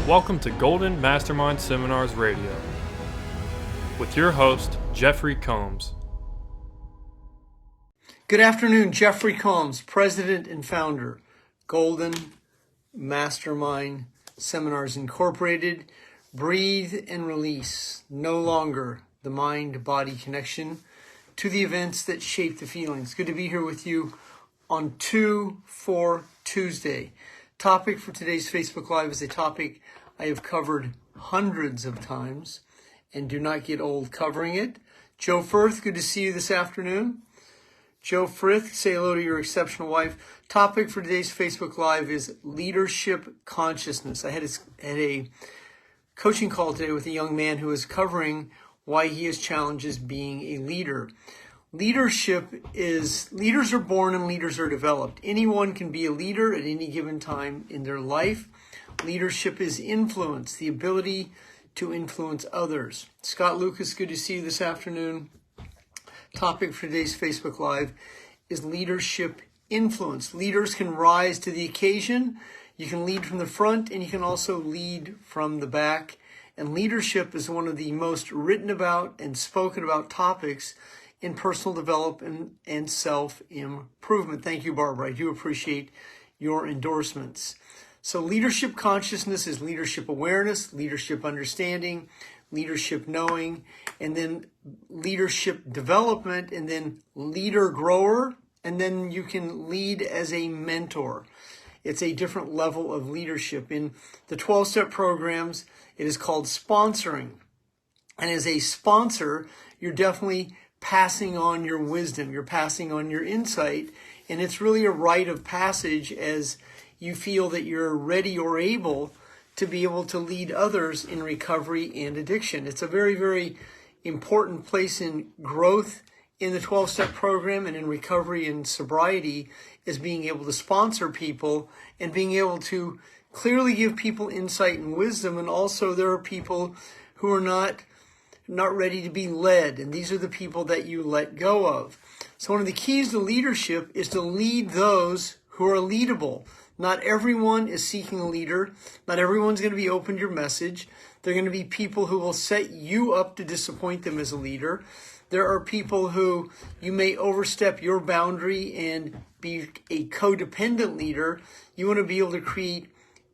Welcome to Golden Mastermind Seminars Radio with your host, Jeffrey Combs. Good afternoon, Jeffery Combs, President and Founder, Golden Mastermind Seminars Incorporated. Breathe and release, no longer the mind-body connection to the events that shape the feelings. Good to be here with you on 2-4 Tuesday. Topic for today's Facebook Live is a topic I have covered hundreds of times and do not get old covering it. Joe Firth, good to see you this afternoon. Joe Frith, say hello to your exceptional wife. Topic for today's Facebook Live is leadership consciousness. I had a coaching call today with a young man who is covering why he has challenges being a leader. Leaders are born and leaders are developed. Anyone can be a leader at any given time in their life. Leadership is influence, the ability to influence others. Scott Lucas, good to see you this afternoon. Topic for today's Facebook Live is leadership influence. Leaders can rise to the occasion. You can lead from the front and you can also lead from the back. And leadership is one of the most written about and spoken about topics in personal development and self-improvement. Thank you, Barbara. I do appreciate your endorsements. So leadership consciousness is leadership awareness, leadership understanding, leadership knowing, and then leadership development, and then leader grower, and then you can lead as a mentor. It's a different level of leadership. In the 12-step programs, it is called sponsoring. And as a sponsor, you're definitely passing on your wisdom, you're passing on your insight, and it's really a rite of passage as you feel that you're ready or able to be able to lead others in recovery and addiction. It's a very, very important place in growth in the 12-step program and in recovery and sobriety is being able to sponsor people and being able to clearly give people insight and wisdom. And also there are people who are not ready to be led, and these are the people that you let go of. So one of the keys to leadership is to lead those who are leadable. Not everyone is seeking a leader. Not everyone's going to be open to your message. There are going to be people who will set you up to disappoint them as a leader. There are people who you may overstep your boundary and be a codependent leader. You want to be able to create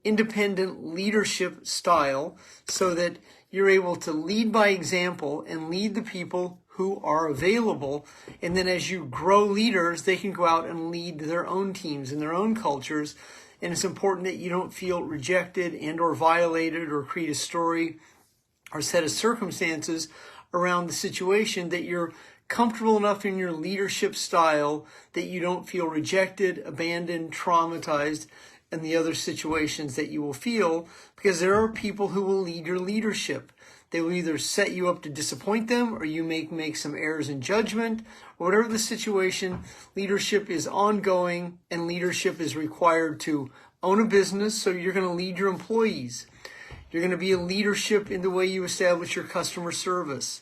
independent leadership style so that you're able to lead by example and lead the people who are available. And then as you grow leaders, they can go out and lead their own teams and their own cultures. And it's important that you don't feel rejected and or violated or create a story or set of circumstances around the situation, that you're comfortable enough in your leadership style that you don't feel rejected, abandoned, traumatized, and the other situations that you will feel, because there are people who will lead your leadership. They will either set you up to disappoint them, or you make some errors in judgment, or whatever the situation. Leadership is ongoing, and leadership is required to own a business, so you're going to lead your employees. You're going to be a leadership in the way you establish your customer service.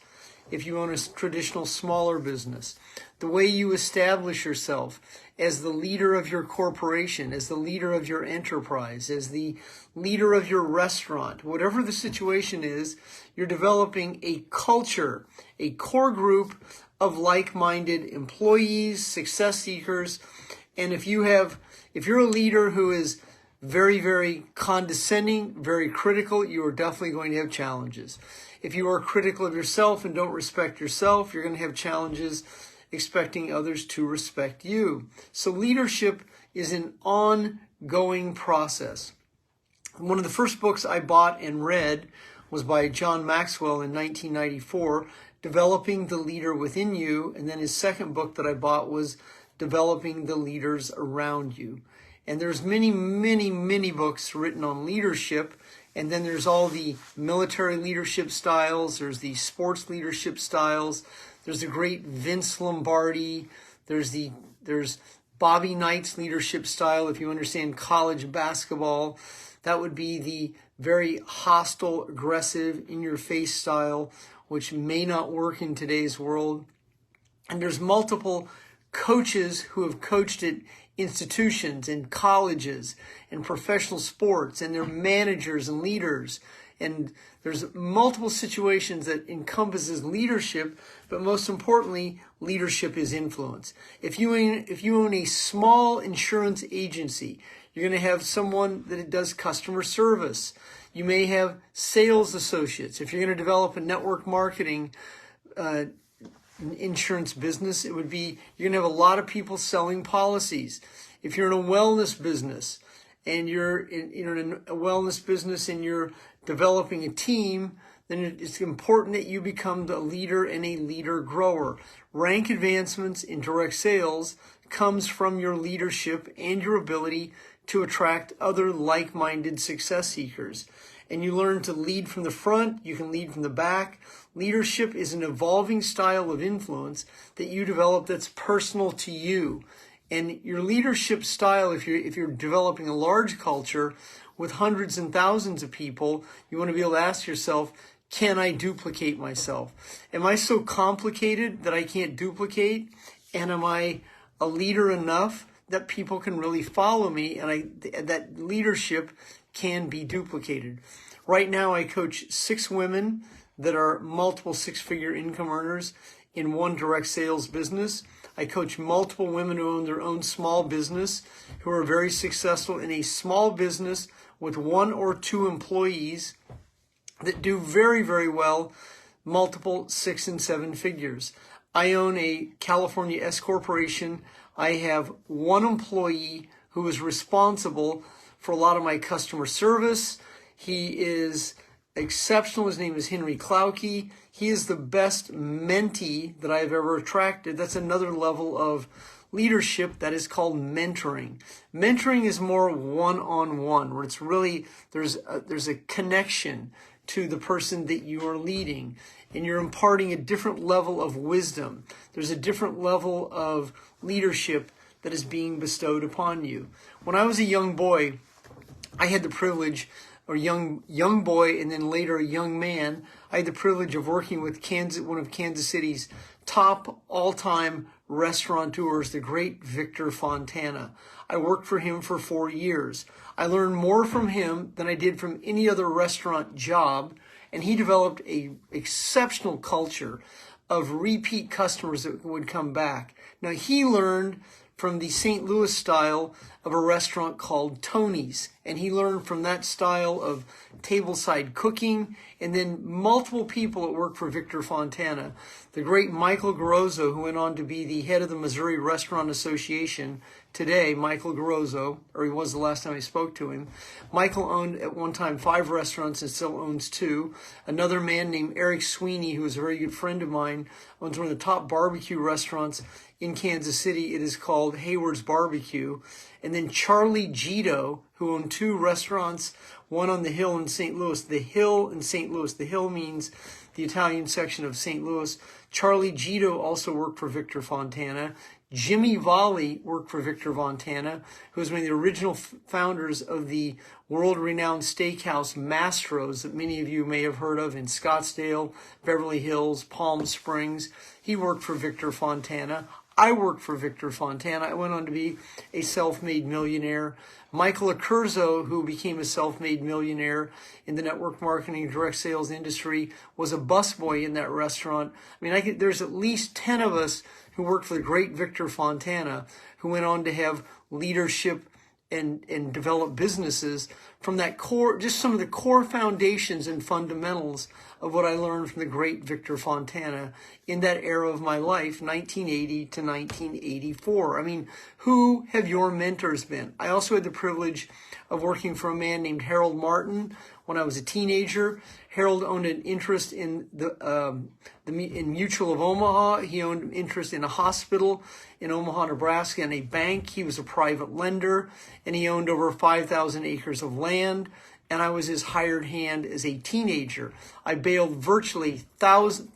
If you own a traditional smaller business, the way you establish yourself as the leader of your corporation, as the leader of your enterprise, as the leader of your restaurant, whatever the situation is, you're developing a culture, a core group of like-minded employees, success seekers. And if you're a leader who is very, very condescending, very critical, you are definitely going to have challenges. If you are critical of yourself and don't respect yourself, you're going to have challenges expecting others to respect you. So leadership is an ongoing process. One of the first books I bought and read was by John Maxwell in 1994, Developing the Leader Within You. And then his second book that I bought was Developing the Leaders Around You. And there's many, many, many books written on leadership. And then there's all the military leadership styles. There's the sports leadership styles. There's the great Vince Lombardi. There's Bobby Knight's leadership style. If you understand college basketball, that would be the very hostile, aggressive, in-your-face style, which may not work in today's world. And there's multiple coaches who have coached it institutions and colleges and professional sports, and they're managers and leaders. And there's multiple situations that encompasses leadership, but most importantly, leadership is influence. If you own a small insurance agency, you're going to have someone that does customer service. You may have sales associates. If you're going to develop a network marketing insurance business, it would be you're going to have a lot of people selling policies. If you're in a wellness business and you're in a wellness business and you're developing a team, then it's important that you become the leader and a leader grower. Rank advancements in direct sales comes from your leadership and your ability to attract other like-minded success seekers. And you learn to lead from the front, you can lead from the back. Leadership is an evolving style of influence that you develop that's personal to you. And your leadership style, if you're developing a large culture with hundreds and thousands of people, you want to be able to ask yourself, can I duplicate myself? Am I so complicated that I can't duplicate? And am I a leader enough that people can really follow me and that leadership can be duplicated? Right now, I coach 6 women that are multiple six-figure income earners in one direct sales business. I coach multiple women who own their own small business, who are very successful in a small business with 1 or 2 employees that do very, very well, multiple 6 and 7 figures. I own a California S corporation. I have 1 employee who is responsible for a lot of my customer service. He is exceptional. His name is Henry Klauke. He is the best mentee that I've ever attracted. That's another level of leadership that is called mentoring. Mentoring is more one-on-one, where it's really there's a connection to the person that you are leading, and you're imparting a different level of wisdom. There's a different level of leadership that is being bestowed upon you. When I was a young boy, I had the privilege, or young boy, and then later a young man, I had the privilege of working with one of Kansas City's top all-time restaurateurs, the great Victor Fontana. I worked for him for 4 years. I learned more from him than I did from any other restaurant job, and he developed an exceptional culture of repeat customers that would come back. Now, he learned from the St. Louis style of a restaurant called Tony's, and he learned from that style of tableside cooking, and then multiple people that worked for Victor Fontana. The great Michael Garozzo, who went on to be the head of the Missouri Restaurant Association today, Michael Garozzo, or he was the last time I spoke to him. Michael owned at one time 5 restaurants and still owns 2. Another man named Eric Sweeney, who is a very good friend of mine, owns one of the top barbecue restaurants in Kansas City. It is called Hayward's Barbecue. And then Charlie Gito, who owned 2 restaurants, one on the Hill in St. Louis. The Hill in St. Louis. The Hill means the Italian section of St. Louis. Charlie Gito also worked for Victor Fontana. Jimmy Volley worked for Victor Fontana, who was one of the original founders of the world-renowned steakhouse Mastro's that many of you may have heard of in Scottsdale, Beverly Hills, Palm Springs. He worked for Victor Fontana. I worked for Victor Fontana. I went on to be a self-made millionaire. Michael Accurso, who became a self-made millionaire in the network marketing and direct sales industry, was a busboy in that restaurant. I mean, there's at least 10 of us who worked for the great Victor Fontana, who went on to have leadership and develop businesses from that core, just some of the core foundations and fundamentals of what I learned from the great Victor Fontana in that era of my life, 1980 to 1984. I mean, who have your mentors been? I also had the privilege of working for a man named Harold Martin when I was a teenager. Harold owned an interest in in Mutual of Omaha. He owned an interest in a hospital in Omaha, Nebraska, and a bank. He was a private lender, and he owned over 5,000 acres of land. And I was his hired hand as a teenager. I baled virtually thousands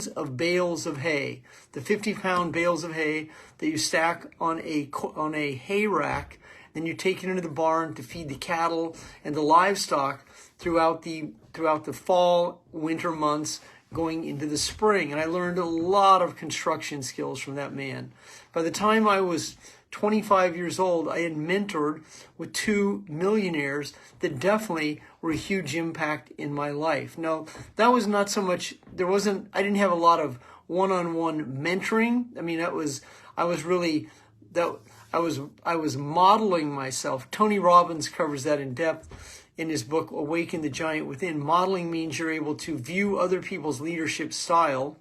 of bales of hay, the 50-pound bales of hay that you stack on a hay rack. Then you take it into the barn to feed the cattle and the livestock throughout the fall, winter months, going into the spring. And I learned a lot of construction skills from that man. By the time I was 25 years old, I had mentored with two millionaires that definitely were a huge impact in my life. Now, that was not so much, I didn't have a lot of one-on-one mentoring. I mean, I was modeling myself. Tony Robbins covers that in depth in his book, Awaken the Giant Within. Modeling means you're able to view other people's leadership style,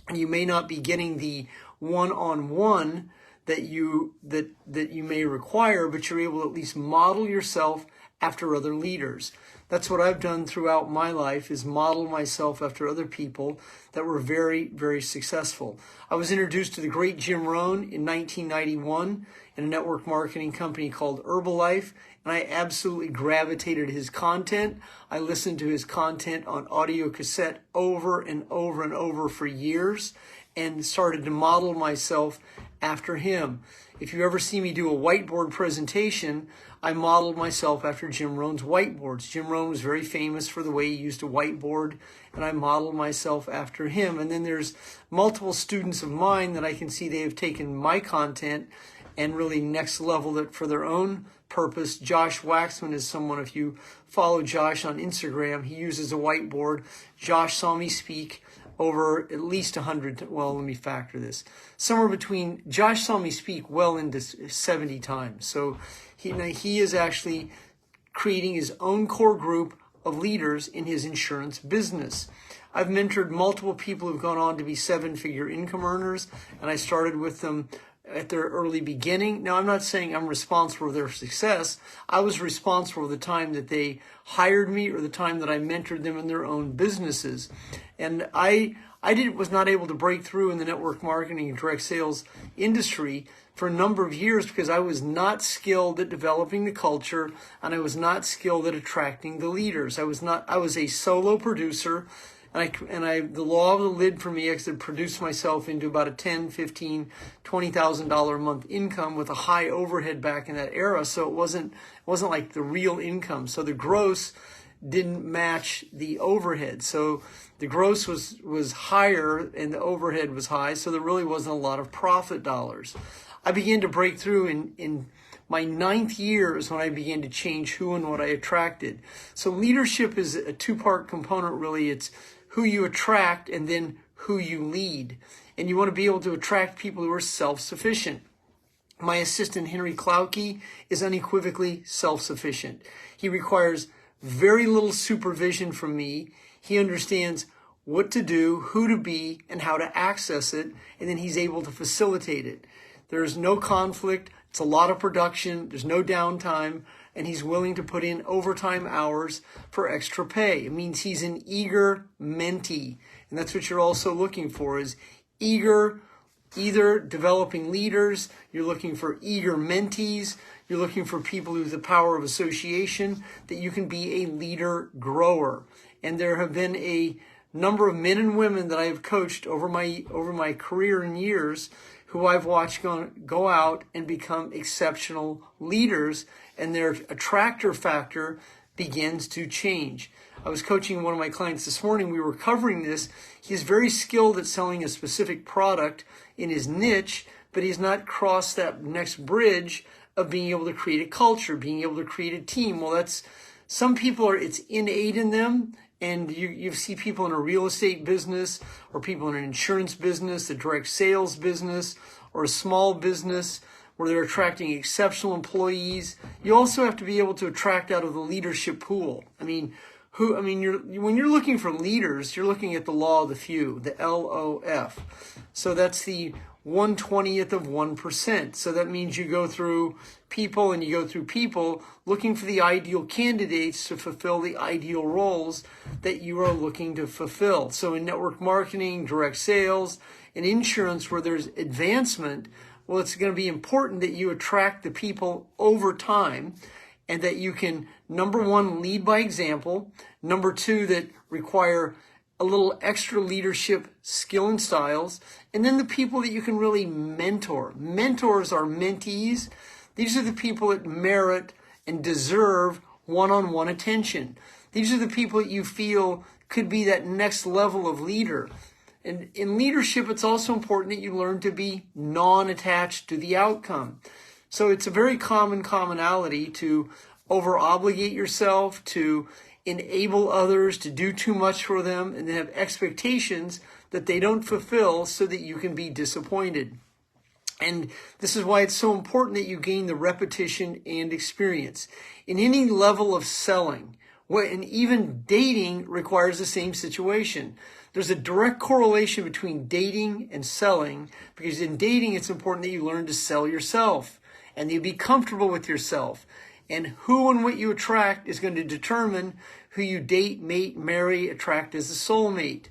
and you may not be getting the one-on-one that you may require, but you're able to at least model yourself after other leaders. That's what I've done throughout my life, is model myself after other people that were very, very successful. I was introduced to the great Jim Rohn in 1991 in a network marketing company called Herbalife, and I absolutely gravitated to his content. I listened to his content on audio cassette over and over and over for years and started to model myself after him. If you ever see me do a whiteboard presentation, I modeled myself after Jim Rohn's whiteboards. Jim Rohn was very famous for the way he used a whiteboard, and I modeled myself after him. And then there's multiple students of mine that I can see they have taken my content and really next leveled it for their own purpose. Josh Waxman is someone, if you follow Josh on Instagram, he uses a whiteboard. Josh saw me speak over at least 100, well, let me factor this. Josh saw me speak well into 70 times. So he is actually creating his own core group of leaders in his insurance business. I've mentored multiple people who've gone on to be seven-figure income earners, and I started with them at their early beginning. Now, I'm not saying I'm responsible for their success. I was responsible for the time that they hired me or the time that I mentored them in their own businesses. And I was not able to break through in the network marketing and direct sales industry for a number of years because I was not skilled at developing the culture, and I was not skilled at attracting the leaders. I was a solo producer. The law of the lid for me, I could produce myself into about a $10,000, $15,000, $20,000 a month income with a high overhead back in that era. So it wasn't like the real income. So the gross didn't match the overhead. So the gross was higher and the overhead was high. So there really wasn't a lot of profit dollars. I began to break through in my 9th year is when I began to change who and what I attracted. So leadership is a two-part component, really. It's who you attract and then who you lead. And you want to be able to attract people who are self-sufficient. My assistant, Henry Klauke, is unequivocally self-sufficient. He requires very little supervision from me. He understands what to do, who to be, and how to access it, and then he's able to facilitate it. There's no conflict. It's a lot of production. There's no downtime. And he's willing to put in overtime hours for extra pay. It means he's an eager mentee. And that's what you're also looking for, is eager, either developing leaders, you're looking for eager mentees, you're looking for people who have the power of association, that you can be a leader grower. And there have been a number of men and women that I have coached over my career and years who I've watched go out and become exceptional leaders, and their attractor factor begins to change. I was coaching one of my clients this morning. We were covering this. He's very skilled at selling a specific product in his niche, but he's not crossed that next bridge of being able to create a culture, being able to create a team. Well, some people it's innate in them. And you see people in a real estate business, or people in an insurance business, a direct sales business, or a small business where they're attracting exceptional employees. You also have to be able to attract out of the leadership pool. When you're looking for leaders, you're looking at the law of the few, the LOF. So that's the 1/20th of 1%. So that means you go through people looking for the ideal candidates to fulfill the ideal roles that you are looking to fulfill. So in network marketing, direct sales, and insurance, where there's advancement, well, it's going to be important that you attract the people over time, and that you can, number one, lead by example. Number two, that require a little extra leadership skill and styles. And then the people that you can really mentor. Mentors are mentees. These are the people that merit and deserve one-on-one attention. These are the people that you feel could be that next level of leader. And in leadership, it's also important that you learn to be non-attached to the outcome. So it's a very common commonality to over-obligate yourself, to enable others, to do too much for them, and then have expectations that they don't fulfill so that you can be disappointed. And this is why it's so important that you gain the repetition and experience. In any level of selling, and even dating requires the same situation. There's a direct correlation between dating and selling, because in dating, it's important that you learn to sell yourself and you be comfortable with yourself. And who and what you attract is going to determine who you date, mate, marry, attract as a soulmate.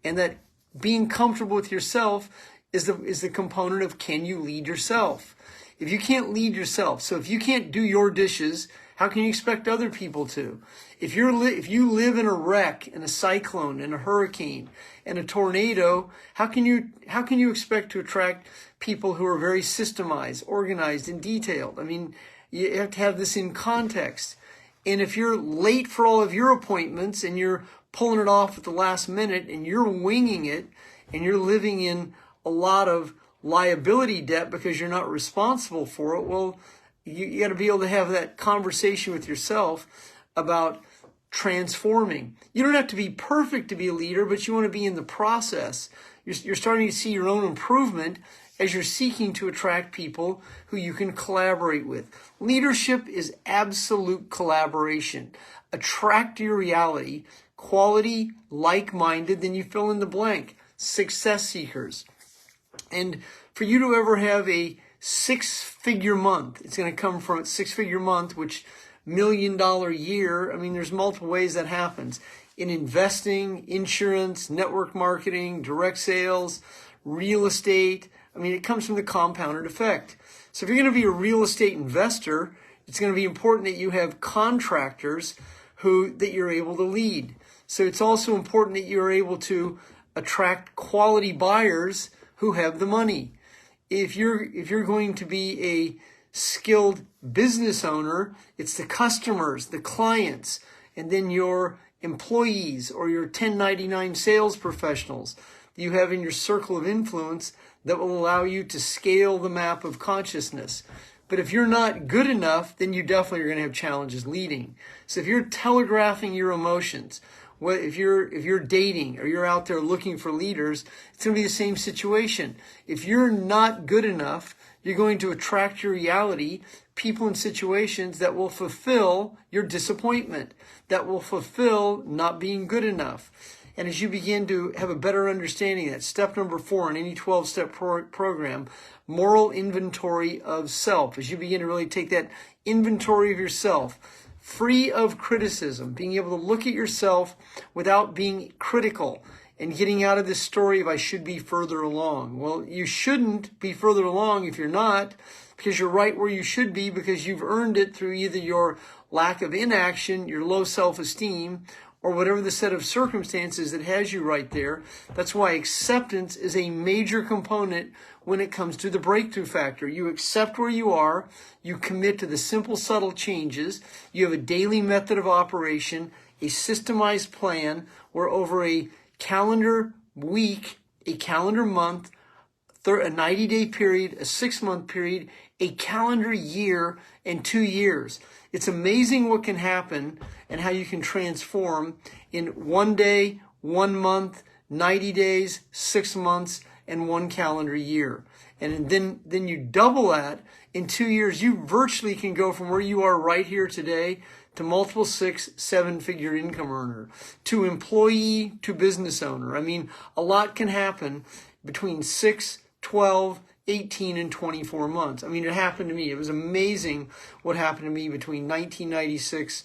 And that being comfortable with yourself is the component of, can you lead yourself? If you can't lead yourself, so if you can't do your dishes, how can you expect other people to? If you live in a wreck, in a cyclone, in a hurricane, in a tornado, how can you expect to attract people who are very systemized, organized, and detailed? I mean, you have to have this in context. And if you're late for all of your appointments and you're pulling it off at the last minute and you're winging it and you're living in a lot of liability debt because you're not responsible for it, well, you got to be able to have that conversation with yourself about transforming. You don't have to be perfect to be a leader, but you want to be in the process. You're starting to see your own improvement as you're seeking to attract people who you can collaborate with. Leadership is absolute collaboration. Attract your reality, quality, like-minded, then you fill in the blank. Success seekers. And for you to ever have a six-figure month, it's going to come from a six-figure month, which $1 million year. I mean, there's multiple ways that happens. In investing, insurance, network marketing, direct sales, real estate. I mean, it comes from the compounded effect. So if you're going to be a real estate investor, it's going to be important that you have contractors that you're able to lead. So it's also important that you're able to attract quality buyers who have the money. If you're going to be a skilled business owner, it's the customers, the clients, and then your employees or your 1099 sales professionals that you have in your circle of influence that will allow you to scale the map of consciousness. But if you're not good enough, then you definitely are going to have challenges leading. So if you're telegraphing your emotions, if you're dating or you're out there looking for leaders, it's going to be the same situation. If you're not good enough, you're going to attract your reality people and situations that will fulfill your disappointment, that will fulfill not being good enough. And as you begin to have a better understanding of that, step number 4 in any 12-step program, moral inventory of self. As you begin to really take that inventory of yourself, free of criticism, being able to look at yourself without being critical and getting out of this story of I should be further along. Well, you shouldn't be further along if you're not, because you're right where you should be because you've earned it through either your lack of inaction, your low self-esteem, or whatever the set of circumstances that has you right there. That's why acceptance is a major component when it comes to the breakthrough factor. You accept where you are, you commit to the simple, subtle changes, you have a daily method of operation, a systemized plan where over a calendar week, a calendar month, a 90-day period, a 6-month period, a calendar year, and 2 years. It's amazing what can happen and how you can transform in 1 day, 1 month, 90 days, 6 months, and 1 calendar year. And then you double that in 2 years. You virtually can go from where you are right here today to multiple 6, 7-figure income earner, to employee, to business owner. I mean, a lot can happen between 6, 12, 18, and 24 months. I mean, it happened to me. It was amazing what happened to me between 1996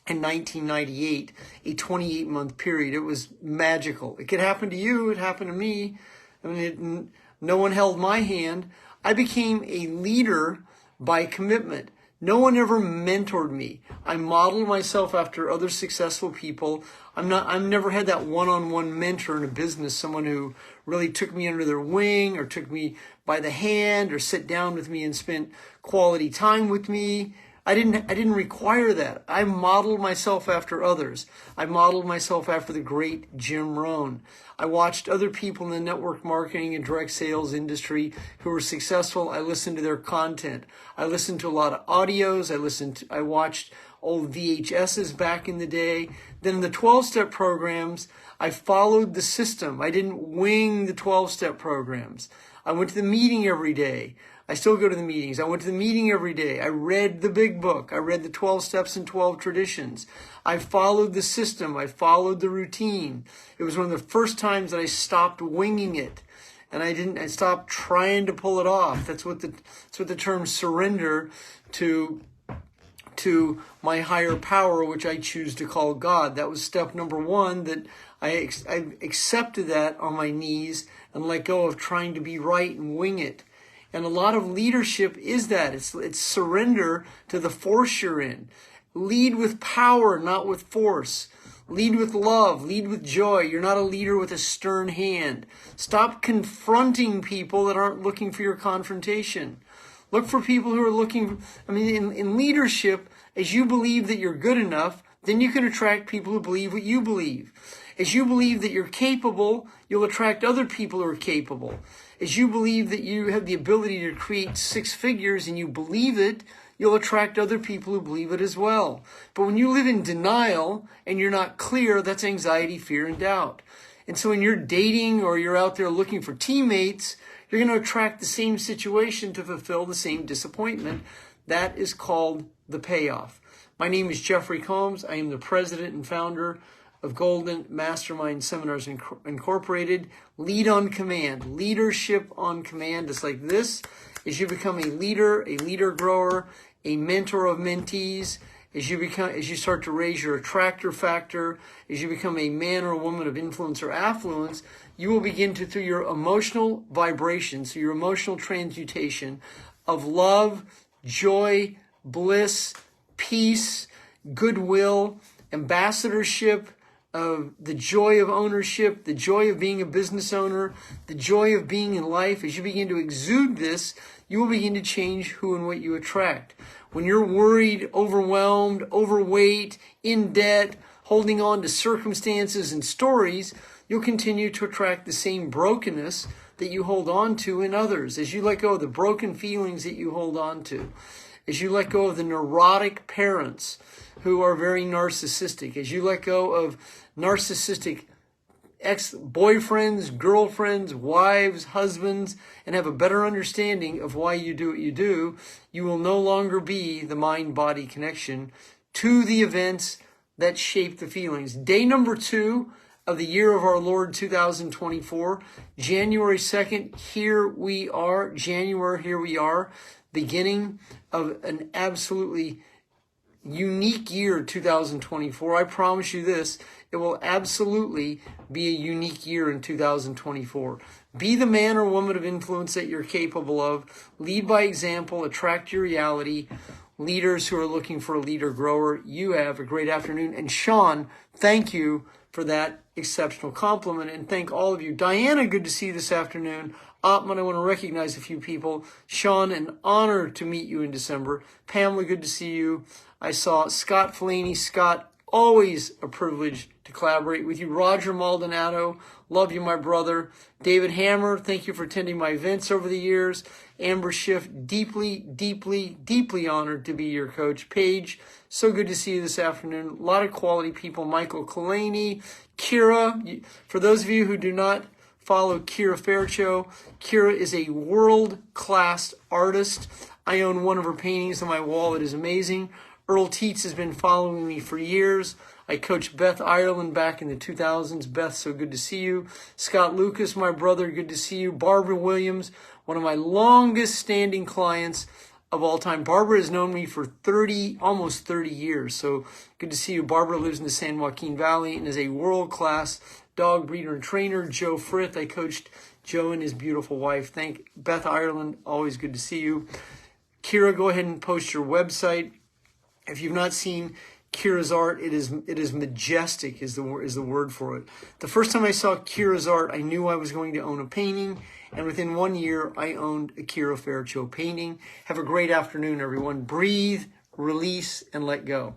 and 1998, a 28-month period. It was magical. It could happen to you. It happened to me. I mean, no one held my hand. I became a leader by commitment. No one ever mentored me. I modeled myself after other successful people. I've never had that one-on-one mentor in a business, someone who really took me under their wing or took me by the hand or sat down with me and spent quality time with me. I didn't require that. I modeled myself after others. I modeled myself after the great Jim Rohn. I watched other people in the network marketing and direct sales industry who were successful. I listened to their content. I listened to a lot of audios. I watched old VHSs back in the day. Then in the 12-step programs, I followed the system. I didn't wing the 12-step programs. I went to the meeting every day. I still go to the meetings. I went to the meeting every day. I read the big book. I read the 12 steps and 12 traditions. I followed the system. I followed the routine. It was one of the first times that I stopped winging it. And I stopped trying to pull it off. That's what the term surrender to my higher power, which I choose to call God. That was step number one, that I accepted that on my knees and let go of trying to be right and wing it. And a lot of leadership is that. It's surrender to the force you're in. Lead with power, not with force. Lead with love. Lead with joy. You're not a leader with a stern hand. Stop confronting people that aren't looking for your confrontation. Look for people who are looking. In leadership, as you believe that you're good enough, then you can attract people who believe what you believe. As you believe that you're capable, you'll attract other people who are capable. As you believe that you have the ability to create 6 figures and you believe it, you'll attract other people who believe it as well. But when you live in denial and you're not clear, that's anxiety, fear, and doubt. And so when you're dating or you're out there looking for teammates, you're going to attract the same situation to fulfill the same disappointment. That is called the payoff. My name is Jeffery Combs. I am the president and founder of Golden Mastermind Seminars Incorporated. Lead on command, leadership on command. It's like this. As you become a leader grower, a mentor of mentees, as you start to raise your attractor factor, as you become a man or a woman of influence or affluence, you will begin to, through your emotional vibrations, through your emotional transmutation of love, joy, bliss, peace, goodwill, ambassadorship, of the joy of ownership, the joy of being a business owner, the joy of being in life. As you begin to exude this, you will begin to change who and what you attract. When you're worried, overwhelmed, overweight, in debt, holding on to circumstances and stories, you'll continue to attract the same brokenness that you hold on to in others. As you let go of the broken feelings that you hold on to, as you let go of the neurotic parents who are very narcissistic, as you let go of narcissistic ex-boyfriends, girlfriends, wives, husbands, and have a better understanding of why you do what you do, you will no longer be the mind-body connection to the events that shape the feelings. Day number 2 of the year of our Lord 2024, January 2nd, here we are. January, here we are. Beginning of an absolutely unique year, 2024. I promise you this, it will absolutely be a unique year in 2024. Be the man or woman of influence that you're capable of. Lead by example, attract your reality. Leaders who are looking for a leader grower, you have a great afternoon. And Sean, thank you for that exceptional compliment, and thank all of you. Diana, good to see you this afternoon. Ottman, I want to recognize a few people. Sean, an honor to meet you in December. Pamela, good to see you. I saw Scott Fellaini. Scott, always a privilege to collaborate with you. Roger Maldonado, love you, my brother. David Hammer, thank you for attending my events over the years. Amber Schiff, deeply, deeply, deeply honored to be your coach. Paige, so good to see you this afternoon. A lot of quality people. Michael Kalani, Kira. For those of you who do not follow Kira Fairchow, Kira is a world-class artist. I own one of her paintings on my wall. It is amazing. Earl Teets has been following me for years. I coached Beth Ireland back in the 2000s. Beth, so good to see you. Scott Lucas, my brother, good to see you. Barbara Williams, one of my longest standing clients of all time. Barbara has known me for almost 30 years. So good to see you. Barbara lives in the San Joaquin Valley and is a world-class dog breeder and trainer. Joe Frith, I coached Joe and his beautiful wife. Thank Beth Ireland, always good to see you. Kira, go ahead and post your website. If you've not seen Kira's art, it is majestic is the word for it. The first time I saw Kira's art, I knew I was going to own a painting, and within 1 year, I owned a Kira Fairchow painting. Have a great afternoon, everyone. Breathe, release, and let go.